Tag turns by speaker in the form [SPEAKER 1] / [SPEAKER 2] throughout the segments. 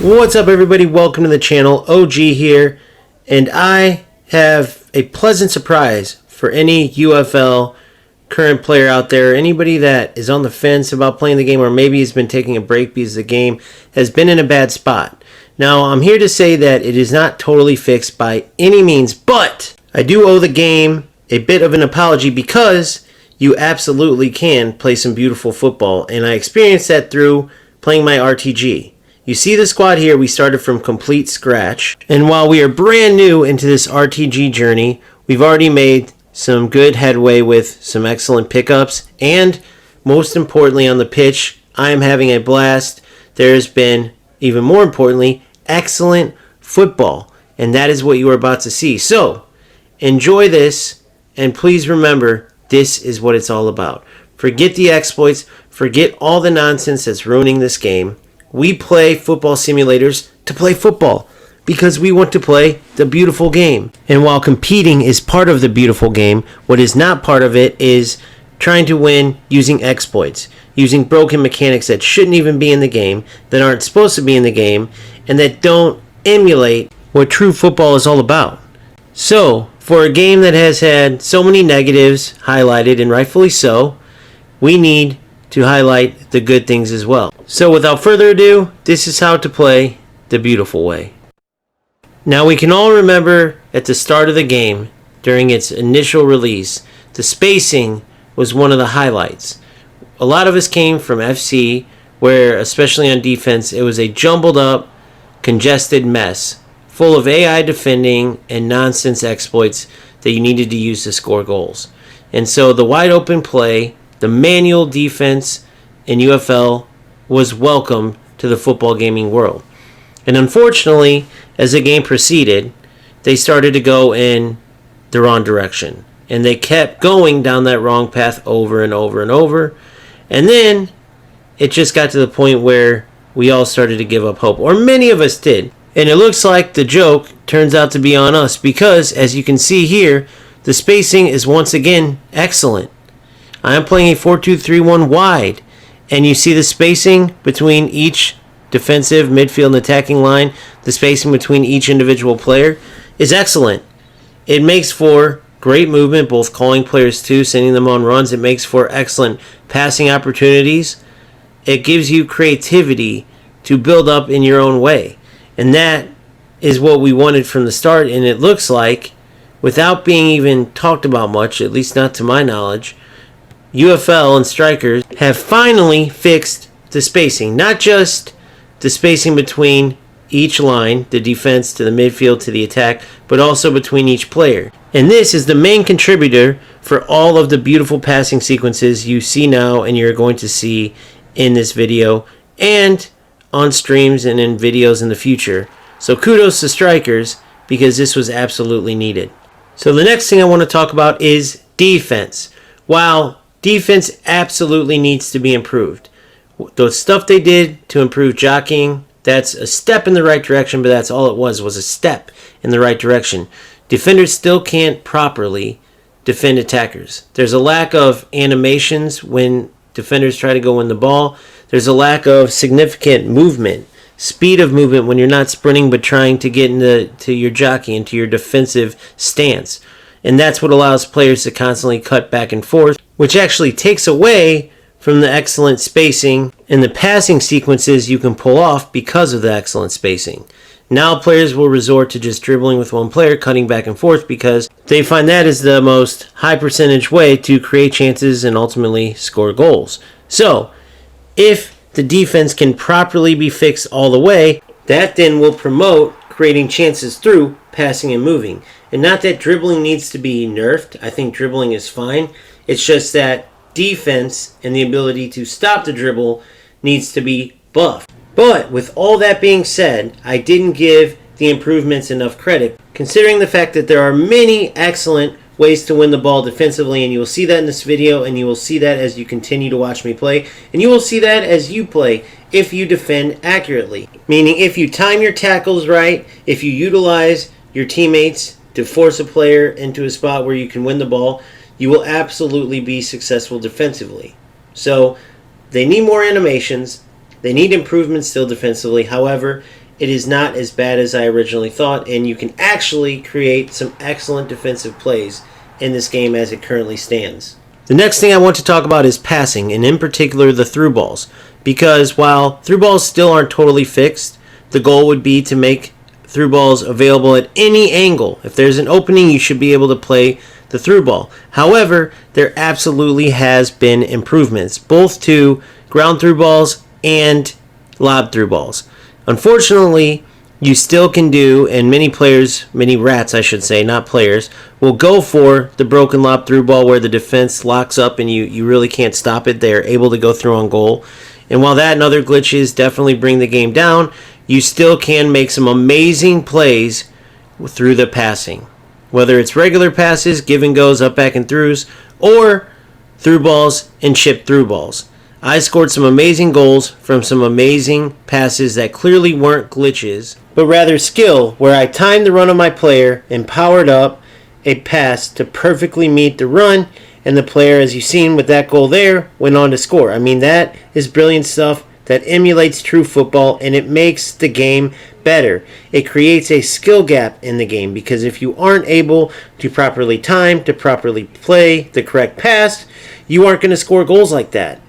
[SPEAKER 1] What's up, everybody? Welcome to the channel. OG here, and I have a pleasant surprise for any UFL current player out there, anybody that is on the fence about playing the game, or maybe has been taking a break because the game has been in a bad spot. Now, I'm here to say that it is not totally fixed by any means, but I do owe the game a bit of an apology because you absolutely can play some beautiful football, and I experienced that through playing my RTG. You see the squad here, we started from complete scratch. And while we are brand new into this RTG journey, we've already made some good headway with some excellent pickups. And most importantly on the pitch, I am having a blast. There's been, even more importantly, excellent football. And that is what you are about to see. So, enjoy this, and please remember, this is what it's all about. Forget the exploits, forget all the nonsense that's ruining this game. We play football simulators to play football because we want to play the beautiful game. And while competing is part of the beautiful game, what is not part of it is trying to win using exploits, using broken mechanics that shouldn't even be in the game, that aren't supposed to be in the game, and that don't emulate what true football is all about. So, for a game that has had so many negatives highlighted, and rightfully so, we need to highlight the good things as well. So without further ado, this is how to play the beautiful way. Now we can all remember at the start of the game, during its initial release, the spacing was one of the highlights. A lot of us came from FC, where especially on defense, it was a jumbled up, congested mess, full of AI defending and nonsense exploits that you needed to use to score goals. And so the wide open play, the manual defense in UFL was welcome to the football gaming world. And unfortunately, as the game proceeded, they started to go in the wrong direction. And they kept going down that wrong path over and over and over. And then it just got to the point where we all started to give up hope, or many of us did. And it looks like the joke turns out to be on us because, as you can see here, the spacing is once again excellent. I am playing a 4-2-3-1 wide, and you see the spacing between each defensive, midfield, and attacking line. The spacing between each individual player is excellent. It makes for great movement, both calling players to, sending them on runs. It makes for excellent passing opportunities. It gives you creativity to build up in your own way, and that is what we wanted from the start. And it looks like, without being even talked about much, at least not to my knowledge, UFL and strikers have finally fixed the spacing. Not just the spacing between each line, the defense to the midfield to the attack, but also between each player. And this is the main contributor for all of the beautiful passing sequences you see now and you're going to see in this video and on streams and in videos in the future. So kudos to strikers, because this was absolutely needed. So the next thing I want to talk about is defense. While defense absolutely needs to be improved, the stuff they did to improve jockeying, that's a step in the right direction, but that's all it was a step in the right direction. Defenders still can't properly defend attackers. There's a lack of animations when defenders try to go win the ball. There's a lack of significant movement, speed of movement when you're not sprinting but trying to get into your jockey, into your defensive stance. And that's what allows players to constantly cut back and forth, which actually takes away from the excellent spacing and the passing sequences you can pull off because of the excellent spacing. Now players will resort to just dribbling with one player, cutting back and forth, because they find that is the most high percentage way to create chances and ultimately score goals. So, if the defense can properly be fixed all the way, that then will promote creating chances through passing and moving. And not that dribbling needs to be nerfed. I think dribbling is fine. It's just that defense and the ability to stop the dribble needs to be buffed. But with all that being said, I didn't give the improvements enough credit, considering the fact that there are many excellent ways to win the ball defensively, and you will see that in this video, and you will see that as you continue to watch me play, and you will see that as you play if you defend accurately. Meaning if you time your tackles right, if you utilize your teammates to force a player into a spot where you can win the ball, you will absolutely be successful defensively. So they need more animations. They need improvements still defensively. However, it is not as bad as I originally thought, and you can actually create some excellent defensive plays in this game as it currently stands. The next thing I want to talk about is passing, and in particular the through balls, because while through balls still aren't totally fixed, the goal would be to make through balls available at any angle. If there's an opening, you should be able to play the through ball. However, there absolutely has been improvements, both to ground through balls and lob through balls. Unfortunately, you still can do, and many rats I should say, not players, will go for the broken lob through ball where the defense locks up and you really can't stop it. They're able to go through on goal. And while that and other glitches definitely bring the game down, you still can make some amazing plays through the passing. Whether it's regular passes, give and goes, up, back, and throughs, or through balls and chip through balls. I scored some amazing goals from some amazing passes that clearly weren't glitches, but rather skill, where I timed the run of my player and powered up a pass to perfectly meet the run, and the player, as you've seen with that goal there, went on to score. I mean, that is brilliant stuff that emulates true football, and it makes the game better. It creates a skill gap in the game, because if you aren't able to properly time, to properly play the correct pass, you aren't going to score goals like that.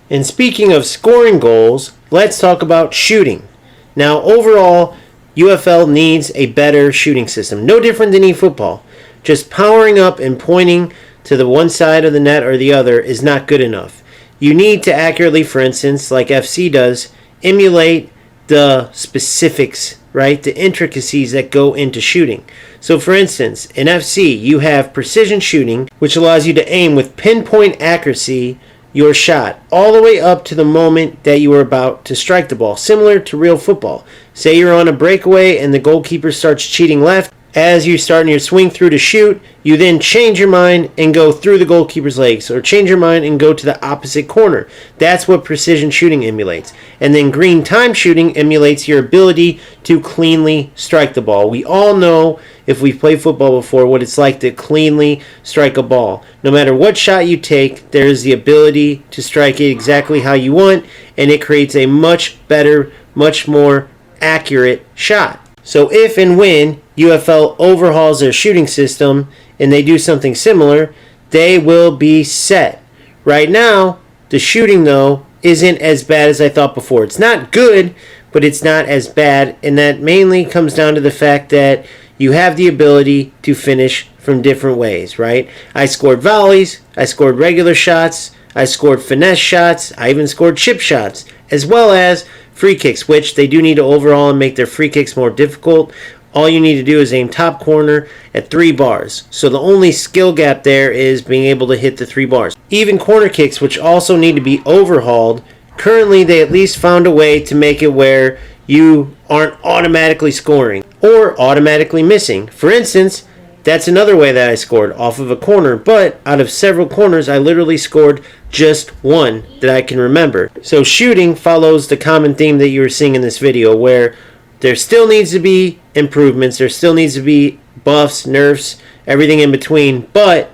[SPEAKER 1] And speaking of scoring goals, let's talk about shooting. Now, overall, UFL needs a better shooting system. No different than eFootball. Just powering up and pointing to the one side of the net or the other is not good enough. You need to accurately, for instance, like FC does, emulate the specifics, right? The intricacies that go into shooting. So for instance, in FC, you have precision shooting, which allows you to aim with pinpoint accuracy your shot all the way up to the moment that you are about to strike the ball, similar to real football. Say you're on a breakaway and the goalkeeper starts cheating left. As you start your swing through to shoot, you then change your mind and go through the goalkeeper's legs, or change your mind and go to the opposite corner. That's what precision shooting emulates. And then green time shooting emulates your ability to cleanly strike the ball. We all know, if we've played football before, what it's like to cleanly strike a ball. No matter what shot you take, there is the ability to strike it exactly how you want, and it creates a much better, much more accurate shot. So if and when UFL overhauls their shooting system and they do something similar, they will be set. Right now, the shooting, though, isn't as bad as I thought before. It's not good, but it's not as bad, and that mainly comes down to the fact that you have the ability to finish from different ways, right? I scored volleys, I scored regular shots, I scored finesse shots, I even scored chip shots, as well as free kicks, which they do need to overhaul and make their free kicks more difficult. All you need to do is aim top corner at 3 bars. So the only skill gap there is being able to hit the 3 bars. Even corner kicks, which also need to be overhauled, currently they at least found a way to make it where you aren't automatically scoring or automatically missing. For instance, that's another way that I scored, off of a corner, but out of several corners, I literally scored just one that I can remember. So shooting follows the common theme that you were seeing in this video, where there still needs to be improvements, there still needs to be buffs, nerfs, everything in between, but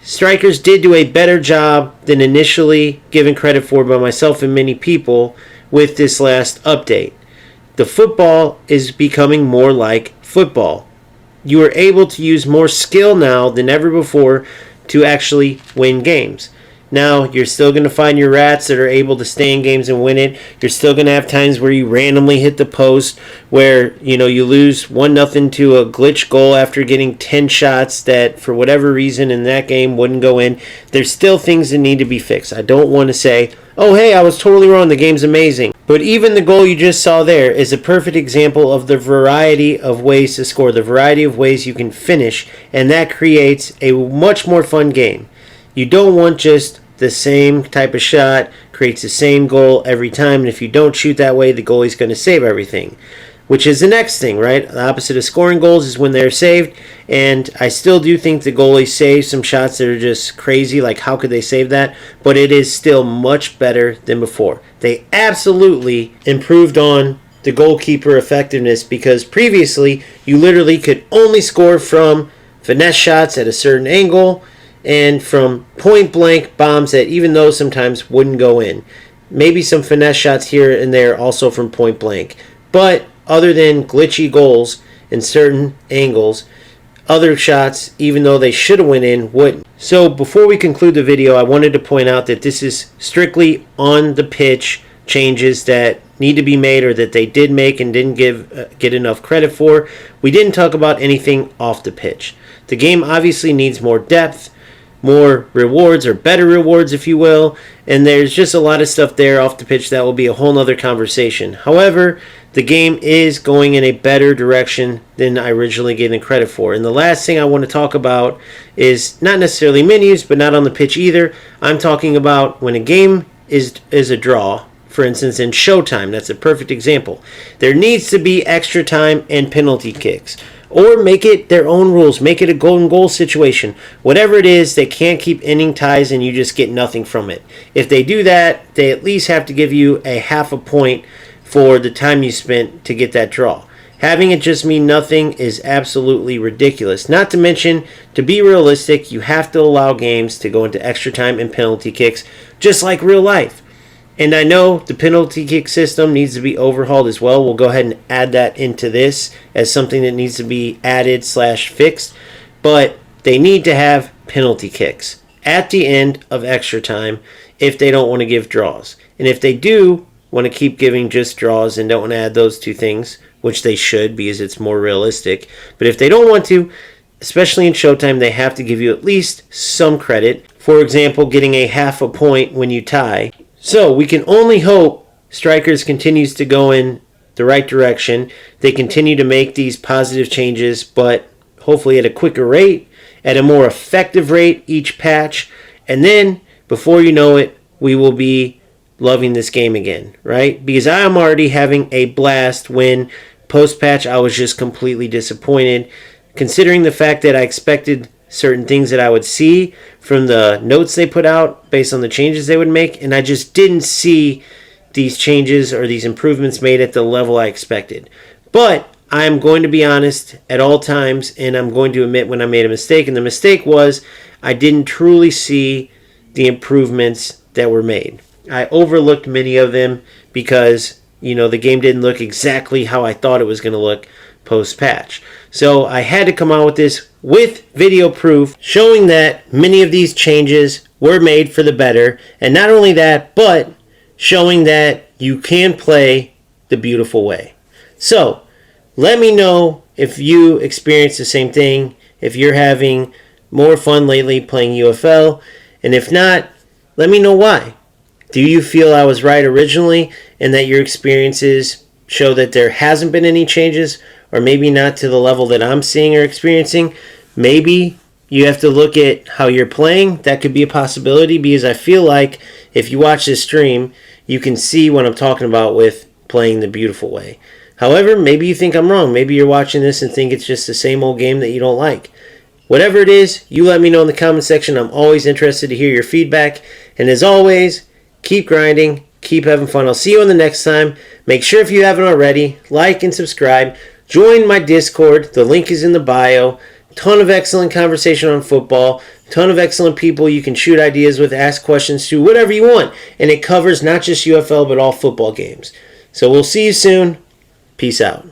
[SPEAKER 1] strikers did do a better job than initially given credit for by myself and many people with this last update. The football is becoming more like football. You are able to use more skill now than ever before to actually win games. Now, you're still going to find your rats that are able to stay in games and win it. You're still going to have times where you randomly hit the post, where you lose 1-0 to a glitch goal after getting 10 shots that for whatever reason in that game wouldn't go in. There's still things that need to be fixed. I don't want to say, oh hey, I was totally wrong, the game's amazing. But even the goal you just saw there is a perfect example of the variety of ways to score, the variety of ways you can finish, and that creates a much more fun game. You don't want just the same type of shot, creates the same goal every time, and if you don't shoot that way, the goalie's going to save everything. Which is the next thing, right? The opposite of scoring goals is when they're saved, and I still do think the goalie saves some shots that are just crazy, like how could they save that? But it is still much better than before. They absolutely improved on the goalkeeper effectiveness, because previously you literally could only score from finesse shots at a certain angle and from point blank bombs that even those sometimes wouldn't go in. Maybe some finesse shots here and there also from point blank. But other than glitchy goals in certain angles. Other shots, even though they should have went in, wouldn't. So before we conclude the video, I wanted to point out that this is strictly on the pitch changes that need to be made, or that they did make and didn't get enough credit for. We didn't talk about anything off the pitch. The game obviously needs more depth, more rewards, or better rewards, if you will, and there's just a lot of stuff there off the pitch that will be a whole nother conversation. However, the game is going in a better direction than I originally gave it credit for. And the last thing I want to talk about is not necessarily menus, but not on the pitch either. I'm talking about when a game is a draw. For instance, in Showtime, that's a perfect example. There needs to be extra time and penalty kicks. Or make it their own rules. Make it a golden goal situation. Whatever it is, they can't keep ending ties and you just get nothing from it. If they do that, they at least have to give you a half a point for the time you spent to get that draw. Having it just mean nothing is absolutely ridiculous. Not to mention, to be realistic, you have to allow games to go into extra time and penalty kicks, just like real life. And I know the penalty kick system needs to be overhauled as well. We'll go ahead and add that into this as something that needs to be added/fixed. But they need to have penalty kicks at the end of extra time if they don't want to give draws. And if they do want to keep giving just draws and don't want to add those two things, which they should because it's more realistic. But if they don't want to, especially in Showtime, they have to give you at least some credit. For example, getting a half a point when you tie. So we can only hope Strikers continues to go in the right direction. They continue to make these positive changes, but hopefully at a quicker rate, at a more effective rate each patch. And then, before you know it, we will be loving this game again, right? Because I am already having a blast when post-patch I was just completely disappointed, considering the fact that I expected certain things that I would see from the notes they put out based on the changes they would make, and I just didn't see these changes or these improvements made at the level I expected. But I'm going to be honest at all times, and I'm going to admit when I made a mistake, and the mistake was I didn't truly see the improvements that were made. I overlooked many of them because, the game didn't look exactly how I thought it was going to look post-patch. So I had to come out with this with video proof showing that many of these changes were made for the better. And not only that, but showing that you can play the beautiful way. So let me know if you experience the same thing, if you're having more fun lately playing UFL. And if not, let me know why. Do you feel I was right originally and that your experiences show that there hasn't been any changes, or maybe not to the level that I'm seeing or experiencing? Maybe you have to look at how you're playing. That could be a possibility, because I feel like if you watch this stream, you can see what I'm talking about with playing the beautiful way. However, maybe you think I'm wrong. Maybe you're watching this and think it's just the same old game that you don't like. Whatever it is, you let me know in the comment section. I'm always interested to hear your feedback. And as always, keep grinding, keep having fun. I'll see you on the next time. Make sure, if you haven't already, like and subscribe. Join my Discord. The link is in the bio. Ton of excellent conversation on football. Ton of excellent people you can shoot ideas with, ask questions to, whatever you want. And it covers not just UFL, but all football games. So we'll see you soon. Peace out.